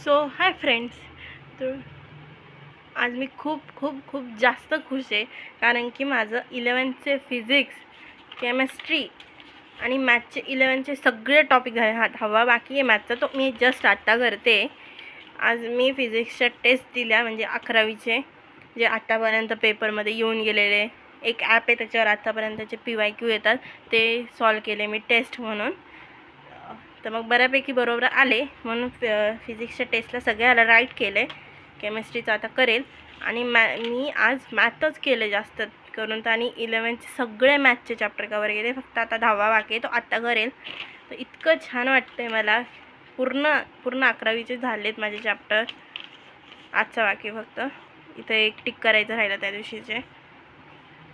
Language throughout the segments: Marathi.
So hi friends. तर आज मी खूप खूप खूप जास्त खुश आहे, कारण की माझं 11th फिजिक्स, केमिस्ट्री आणि मॅथचे 11th सगळे टॉपिक झाले. हवा बाकी आहे मॅथचा, तो मी जस्ट आत्ता करते. आज मी फिजिक्सच्या टेस्ट दिल्या, म्हणजे 11वीचे जे आत्तापर्यंत पेपरमध्ये येऊन गेलेले. एक ॲप आहे, त्याच्यावर आत्तापर्यंतचे PYQ येतात, ते सॉल्व केले मी टेस्ट म्हणून. तर मग बऱ्यापैकी बरोबर आले, म्हणून फिजिक्सच्या टेस्टला सगळ्याला राईट केले. केमिस्ट्रीचं आता करेल, आणि मी आज मॅथच केले जास्त करून. तर आणि 11th सगळे मॅथचे चॅप्टर कवर केले. फक्त आता 10वा बाकी आहे, तो आत्ता करेल. तर इतकं छान वाटतं आहे मला. पूर्ण 11वीचे झालेत माझे चॅप्टर. आजचा बाकी फक्त इथं एक टिक करायचं राहिलं त्या दिवशीचे.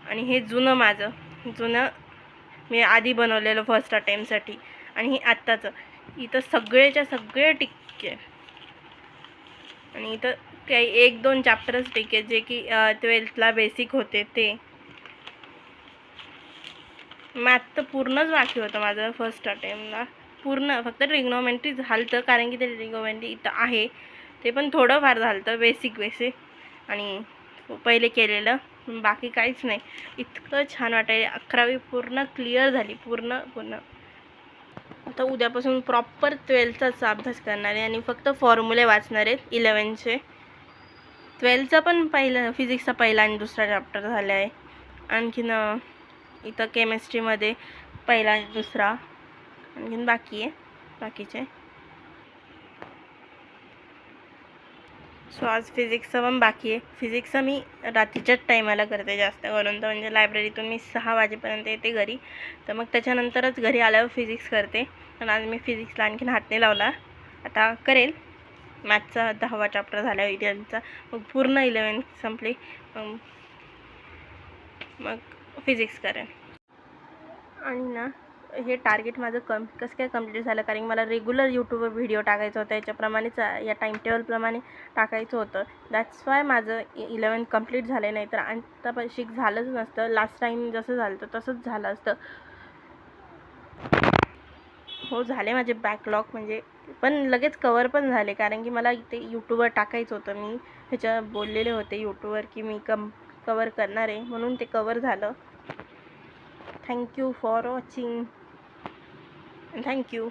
आणि हे जुनं मी आधी बनवलेलं फर्स्ट अटेम्प्टसाठी, आणि हे आत्ताचं. इथं सगळेच्या सगळे टिक्के, आणि इथं काही 1-2 चॅप्टरच टिके जे की 12thला बेसिक होते. ते मॅथ तर पूर्णच बाकी होतं माझं फर्स्ट अटेम्प्टला. पूर्ण फक्त ट्रिग्नोमेट्री झालं, कारण की ते ट्रिग्नोमेट्री इथं आहे, ते पण थोडंफार झालं बेसिक. आणि पहिले केलेलं, बाकी काहीच नाही. इतकं छान वाटायला. 11वी पूर्ण क्लिअर झाली, पूर्ण. आता उद्यापासून प्रॉपर 12thचा अभ्यास करणार आहे, आणि फक्त फॉर्म्युले वाचणार आहेत 11चे. 12thचा पण फिजिक्सचा पहिला आणि दुसरा चॅप्टर झाला आहे. आणखीन इथं केमिस्ट्रीमध्ये पहिला आणि दुसरा आणखीन बाकी आहे, बाकीचे. सो आज फिजिक्सचं पण बाकी आहे. फिजिक्सचं मी रात्रीच्याच टायमाला करते जास्त करून, तर म्हणजे लायब्ररीतून मी 6 वाजेपर्यंत येते घरी. तर मग त्याच्यानंतरच घरी आल्यावर फिजिक्स करते. पण आज मी फिजिक्सला आणखीन हात नाही लावला. आता करेल. मॅथचा 10वा चॅप्टर झाला, 11चा. मग पूर्ण 11th संपली, मग फिजिक्स करेन. आणि ना, हे टार्गेट माझं कसं काय कंप्लीट झालं, कारण की मला रेग्युलर यूट्यूबवर व्हिडिओ टाकायचं होतं. याच्याप्रमाणेच या टाईमटेबलप्रमाणे टाकायचं होतं. दॅट्स वाय माझं 11th कंप्लीट झालं. नाही तर आत्तापाशी झालंच नसतं. लास्ट टाईम जसं झालं होतं तसंच झालं असतं. हो, झाले माझे बॅकलॉग, म्हणजे पण लगेच कवर पण झाले, कारण की मला इथे यूट्यूबवर टाकायचं होतं. मी ह्याच्या बोललेले होते यूट्यूबवर की मी कवर करणार आहे, म्हणून ते कवर झालं. Thank you for watching. थँक्यू.